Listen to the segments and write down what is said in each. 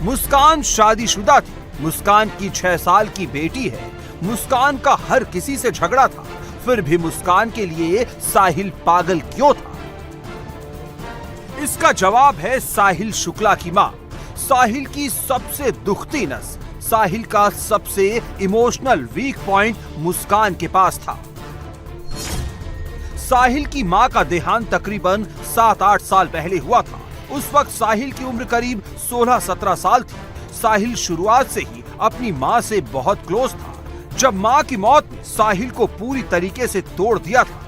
मुस्कान शादीशुदा थी। मुस्कान की 6 साल की बेटी है। मुस्कान का हर किसी से झगड़ा था, फिर भी मुस्कान के लिए साहिल पागल क्यों था? इसका जवाब है साहिल शुक्ला की मां। साहिल की सबसे दुखती नस, साहिल का सबसे इमोशनल वीक पॉइंट मुस्कान के पास था। साहिल की मां का देहांत तकरीबन 7-8 साल पहले हुआ था। उस वक्त साहिल की उम्र करीब 16-17 साल थी। साहिल शुरुआत से ही अपनी मां से बहुत क्लोज था। जब मां की मौत ने साहिल को पूरी तरीके से तोड़ दिया था।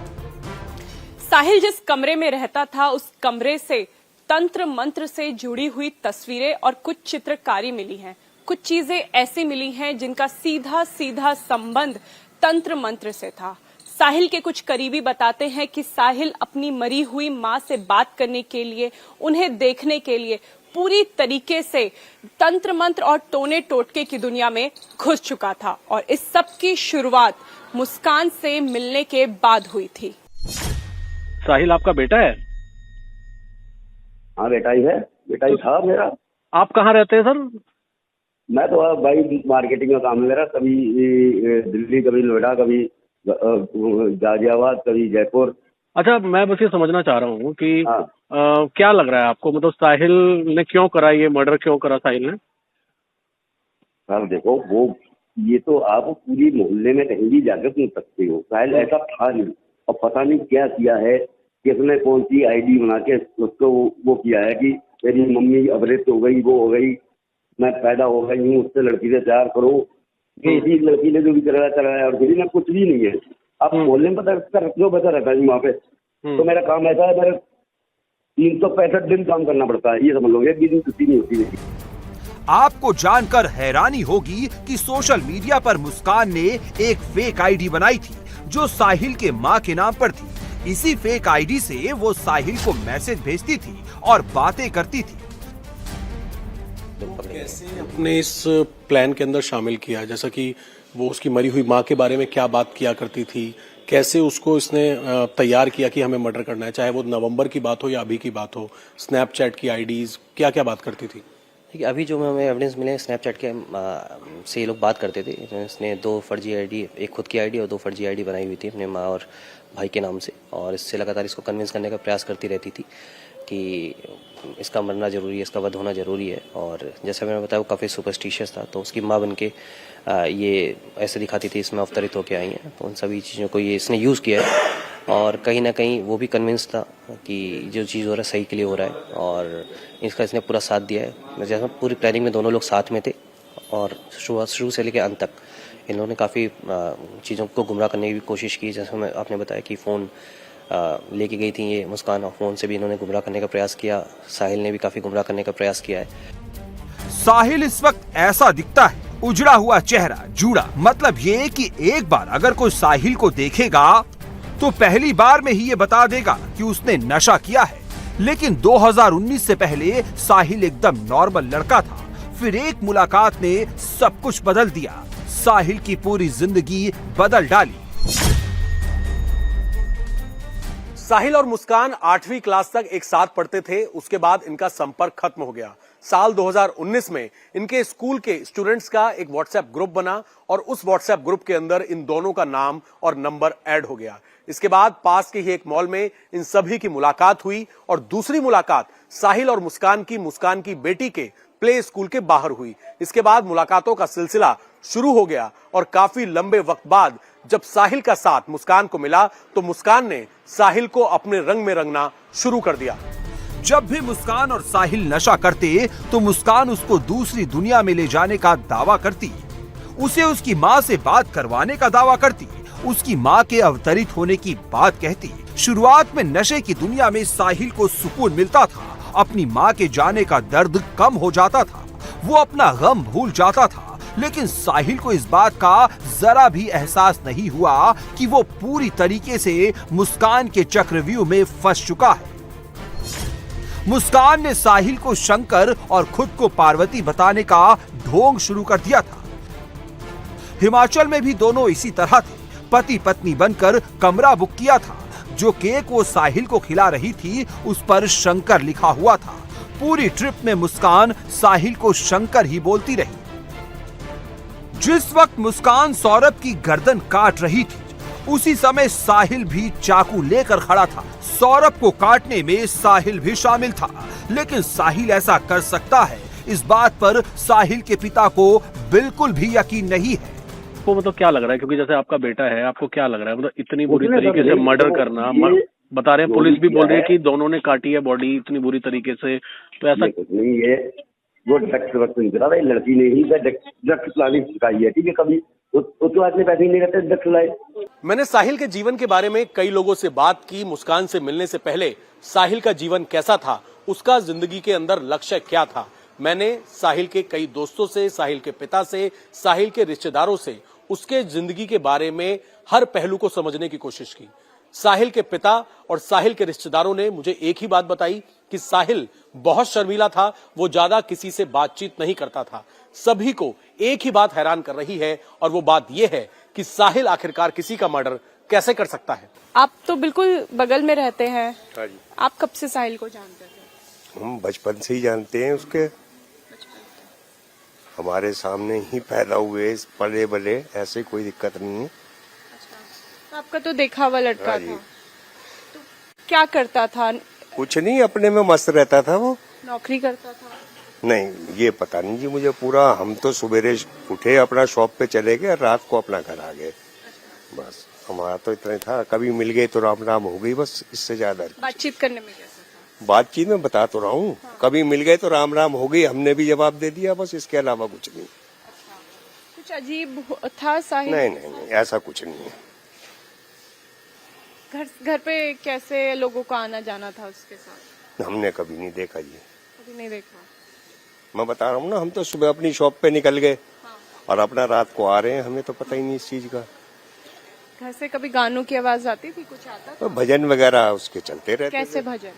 साहिल जिस कमरे में रहता था, उस कमरे से तंत्र मंत्र से जुड़ी हुई तस्वीरें और कुछ चित्रकारी मिली हैं। कुछ चीजें ऐसी मिली हैं जिनका सीधा सीधा संबंध तंत्र मंत्र से था। साहिल के कुछ करीबी बताते हैं कि साहिल अपनी मरी हुई मां से बात करने के लिए, उन्हें देखने के लिए पूरी तरीके से तंत्र मंत्र और टोने टोटके की दुनिया में घुस चुका था और इस सब की शुरुआत मुस्कान से मिलने के बाद हुई थी। साहिल आपका बेटा है? हाँ बेटा ही है, बेटा ही था मेरा। आप कहाँ रहते हैं सर? मैं तो भाई मार्केटिंग का काम है मेरा, कभी दिल्ली, कभी नोएडा, कभी गाजियाबाद, कभी जयपुर। अच्छा, मैं बस ये समझना चाह रहा हूँ कि हाँ। क्या लग रहा है आपको, मतलब साहिल ने क्यों करा ये मर्डर, क्यों करा साहिल ने? सर देखो, वो ये तो आप पूरी मोहल्ले में कहीं भी जाकर सुन सकते हो। साहिल ऐसा था नहीं, और पता नहीं क्या किया है, किसने कौन सी आईडी बना के उसको वो किया है कि मेरी मम्मी अवरेज हो गई, वो हो गई, मैं पैदा हो गई हूँ, उससे लड़की से प्यार करो। इसी लड़की ने जो भी कराया और मेरी ना कुछ भी नहीं है। आप मोहल्ले में पता रखो, बता रखा है वहाँ पे। तो मेरा काम ऐसा है, मेरा 365 दिन काम करना पड़ता है, ये समझ लो, एक भी दिन छुट्टी नहीं होती है। आपको जानकर हैरानी होगी कि सोशल मीडिया पर मुस्कान ने एक फेक आईडी बनाई थी जो साहिल के मां के नाम पर थी। इसी फेक आईडी से वो साहिल को मैसेज भेजती थी और बातें करती थी। कैसे अपने इस प्लान के अंदर शामिल किया, जैसा कि वो उसकी मरी हुई माँ के बारे में क्या बात किया करती थी, कैसे उसको इसने तैयार किया कि हमें मर्डर करना है, चाहे वो नवंबर की बात हो या अभी की बात हो, स्नैपचैट की आईडीज क्या क्या बात करती थी? देखिए, अभी जो हमें एविडेंस मिले स्नैपचैट के से ये लोग बात करते थे। इसने 2 फर्जी आईडी, एक खुद की आईडी और 2 फर्जी आईडी बनाई हुई थी अपने माँ और भाई के नाम से, और इससे लगातार इसको कन्विंस करने का प्रयास करती रहती थी कि इसका मरना जरूरी है, इसका वध होना जरूरी है। और जैसा मैंने बताया, वो काफ़ी सुपरस्टिशियस था, तो उसकी माँ बनके ये ऐसे दिखाती थी इसमें अवतरित होकर आई हैं। तो उन सभी चीज़ों को ये इसने यूज़ किया है, और कहीं ना कहीं वो भी कन्विंस था कि जो चीज़ हो रहा है सही के लिए हो रहा है, और इसका इसने पूरा साथ दिया है। जैसे पूरी प्लानिंग में दोनों लोग साथ में थे, और शुरू से लेकर अंत तक इन्होंने काफ़ी चीज़ों को गुमराह करने की भी कोशिश की। जैसे आपने बताया कि फ़ोन लेके गई थी ये मुस्कान, और फ़ोन से भी इन्होंने गुमराह करने का प्रयास किया। साहिल ने भी काफ़ी गुमराह करने का प्रयास किया है। साहिल इस वक्त ऐसा दिखता है, उजड़ा हुआ चेहरा, जूड़ा, मतलब ये कि एक बार अगर कोई साहिल को देखेगा तो पहली बार में ही ये बता देगा कि उसने नशा किया है। लेकिन 2019 से पहले साहिल एकदम नॉर्मल लड़का था। फिर एक मुलाकात ने सब कुछ बदल दिया, साहिल की पूरी जिंदगी बदल डाली। साहिल और मुस्कान 8वीं क्लास तक एक साथ पढ़ते थे, उसके बाद इनका संपर्क खत्म हो गया। साल 2019 में इनके स्कूल के स्टूडेंट्स का एक व्हाट्सएप ग्रुप बना, और उस व्हाट्सएप ग्रुप के अंदर इन दोनों का नाम और नंबर ऐड हो गया। इसके बाद पास के ही एक मॉल में इन सभी की मुलाकात हुई, और दूसरी मुलाकात साहिल और मुस्कान की बेटी के प्ले स्कूल के बाहर हुई। इसके बाद मुलाकातों का सिलसिला शुरू हो गया, और काफी लंबे वक्त बाद जब साहिल का साथ मुस्कान को मिला तो मुस्कान ने साहिल को अपने रंग में रंगना शुरू कर दिया। जब भी मुस्कान और साहिल नशा करते तो मुस्कान उसको दूसरी दुनिया में ले जाने का दावा करती, उसे उसकी माँ से बात करवाने का दावा करती, उसकी माँ के अवतरित होने की बात कहती। शुरुआत में नशे की दुनिया में साहिल को सुकून मिलता था, अपनी माँ के जाने का दर्द कम हो जाता था, वो अपना गम भूल जाता था। लेकिन साहिल को इस बात का जरा भी एहसास नहीं हुआ कि वो पूरी तरीके से मुस्कान के चक्रव्यूह में फंस चुका है। मुस्कान ने साहिल को शंकर और खुद को पार्वती बताने का ढोंग शुरू कर दिया था। हिमाचल में भी दोनों इसी तरह थे, पति पत्नी बनकर कमरा बुक किया था। जो केक वो साहिल को खिला रही थी उस पर शंकर लिखा हुआ था। पूरी ट्रिप में मुस्कान साहिल को शंकर ही बोलती रही। जिस वक्त मुस्कान सौरभ की गर्दन काट रही थी, उसी समय साहिल भी चाकू लेकर खड़ा था। सौरभ को काटने में साहिल भी शामिल था, लेकिन साहिल ऐसा कर सकता है, इस बात पर साहिल के पिता को बिल्कुल भी यकीन नहीं है। आपको मतलब क्या लग रहा है, क्योंकि जैसे आपका बेटा है, आपको क्या लग रहा है मतलब इतनी बुरी तरीके से मर्डर करना, बता रहे हैं पुलिस भी बोल रही है कि दोनों ने काटी है बॉडी इतनी बुरी तरीके से, तो ऐसा कुछ नहीं है। वो ड्रग्स वक्त नहीं करा भाई, लड़की ने ही ड्रग्स प्लानिंग सिखाई है, ठीक है। कभी उसके बाद में पैसे नहीं रहते ड्रग्स लाए। मैंने साहिल के जीवन के बारे में कई लोगों से बात की। मुस्कान से मिलने से पहले साहिल का जीवन कैसा था, उसका जिंदगी के अंदर लक्ष्य क्या था। मैंने साहिल के कई दोस्तों से, साहिल के पिता से, साहिल के रिश्तेदारों से उसके जिंदगी के बारे में हर पहलू को समझने की कोशिश की। साहिल के पिता और साहिल के रिश्तेदारों ने मुझे एक ही बात बताई कि साहिल बहुत शर्मीला था, वो ज्यादा किसी से बातचीत नहीं करता था। सभी को एक ही बात हैरान कर रही है, और वो बात यह है कि साहिल आखिरकार किसी का मर्डर कैसे कर सकता है। आप तो बिल्कुल बगल में रहते हैं, हाँ जी। आप कब से साहिल को जानते थे? हम बचपन से ही जानते हैं उसके, हमारे सामने ही पैदा हुए, पले बले, ऐसे कोई दिक्कत नहीं है। तो आपका तो देखा हुआ लड़का हाँ था, जी। तो क्या करता था? कुछ नहीं, अपने में मस्त रहता था वो। नौकरी करता था? नहीं, ये पता नहीं जी मुझे पूरा। हम तो सुबेरे उठे, अपना शॉप पे चले गए, रात को अपना घर आ गए, बस। हमारा तो इतना ही था, कभी मिल गए तो राम राम हो गई, बस। इससे ज्यादा बातचीत करने में कैसा था? बातचीत में बता तो रहा हूँ, कभी मिल गए तो राम राम हो गई, हमने भी जवाब दे दिया, बस। इसके अलावा कुछ नहीं। कुछ अजीब था साहिल? नहीं नहीं नहीं, ऐसा कुछ नहीं है। घर पे कैसे लोगों का आना जाना था उसके साथ? हमने कभी नहीं देखा जी, कभी नहीं देखा। मैं बता रहा हूँ ना, हम तो सुबह अपनी शॉप पे निकल गए और अपना रात को आ रहे हैं, हमें तो पता ही नहीं इस चीज का। घर से कभी गानों की आवाज आती थी, कुछ आता था? तो भजन वगैरह उसके चलते रहते कैसे थे। भजन?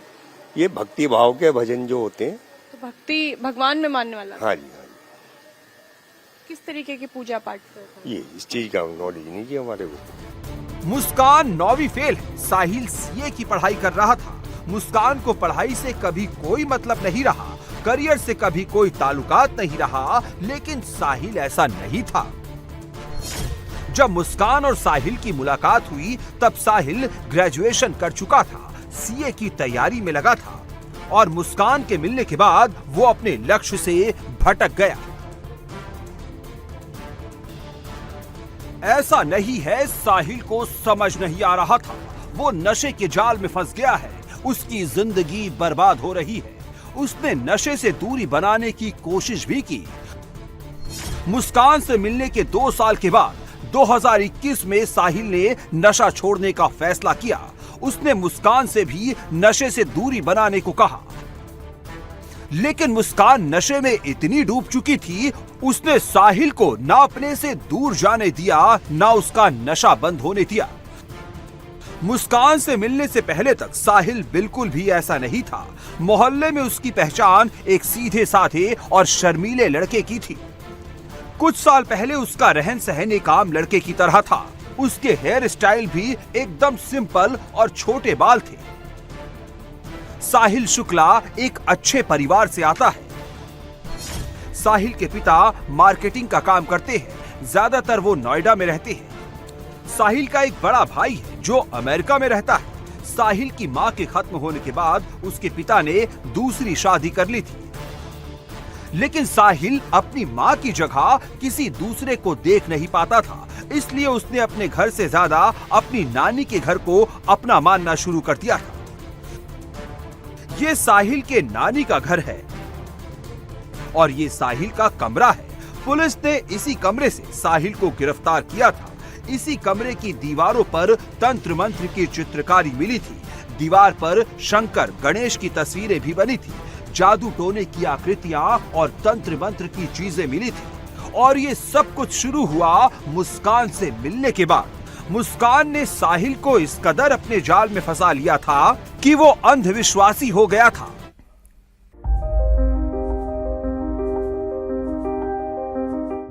ये भक्ति भाव के भजन जो होते हैं। तो भक्ति भगवान में मानने वाला था? हाँ जी, हाँ जी। किस तरीके की पूजा पाठ करता था? ये इस चीज का नॉलेज नहीं जी हमारे को। मुस्कान 9वीं फेल है, साहिल सीए की पढ़ाई कर रहा था। मुस्कान को पढ़ाई से कभी कोई मतलब नहीं रहा, करियर से कभी कोई ताल्लुकात नहीं रहा, लेकिन साहिल ऐसा नहीं था। जब मुस्कान और साहिल की मुलाकात हुई, तब साहिल ग्रेजुएशन कर चुका था, सीए की तैयारी में लगा था, और मुस्कान के मिलने के बाद वो अपने लक्ष्य से भटक गया। ऐसा नहीं है साहिल को समझ नहीं आ रहा था, वो नशे के जाल में फंस गया है, उसकी जिंदगी बर्बाद हो रही है। उसने नशे से दूरी बनाने की कोशिश भी की। मुस्कान से मिलने के 2 साल के बाद 2021 में साहिल ने नशा छोड़ने का फैसला किया। उसने मुस्कान से भी नशे से दूरी बनाने को कहा, लेकिन मुस्कान नशे में इतनी डूब चुकी थी, उसने साहिल को ना अपने से दूर जाने दिया, ना उसका नशा बंद होने दिया। मुस्कान से मिलने से पहले तक साहिल बिल्कुल भी ऐसा नहीं था। मोहल्ले में उसकी पहचान एक सीधे साधे और शर्मीले लड़के की थी। कुछ साल पहले उसका रहन सहन एक आम लड़के की तरह था। उसके हेयर स्टाइल भी एकदम सिंपल और छोटे बाल थे। साहिल शुक्ला एक अच्छे परिवार से आता है। साहिल के पिता मार्केटिंग का काम करते हैं, ज्यादातर वो नोएडा में रहते हैं। साहिल का एक बड़ा भाई है जो अमेरिका में रहता है। साहिल की मां के खत्म होने के बाद उसके पिता ने दूसरी शादी कर ली थी, लेकिन साहिल अपनी मां की जगह किसी दूसरे को देख नहीं पाता था, इसलिए उसने अपने घर से ज्यादा अपनी नानी के घर को अपना मानना शुरू कर दिया था। ये साहिल के नानी का घर है और ये साहिल का कमरा है। पुलिस ने इसी कमरे से साहिल को गिरफ्तार किया था। इसी कमरे की दीवारों पर तंत्र मंत्र की चित्रकारी मिली थी। दीवार पर शंकर गणेश की तस्वीरें भी बनी थी। जादू टोने की आकृतियां और तंत्र मंत्र की चीजें मिली थी। और ये सब कुछ शुरू हुआ मुस्कान से मिलने के बाद। मुस्कान ने साहिल को इस कदर अपने जाल में फंसा लिया था कि वो अंधविश्वासी हो गया था।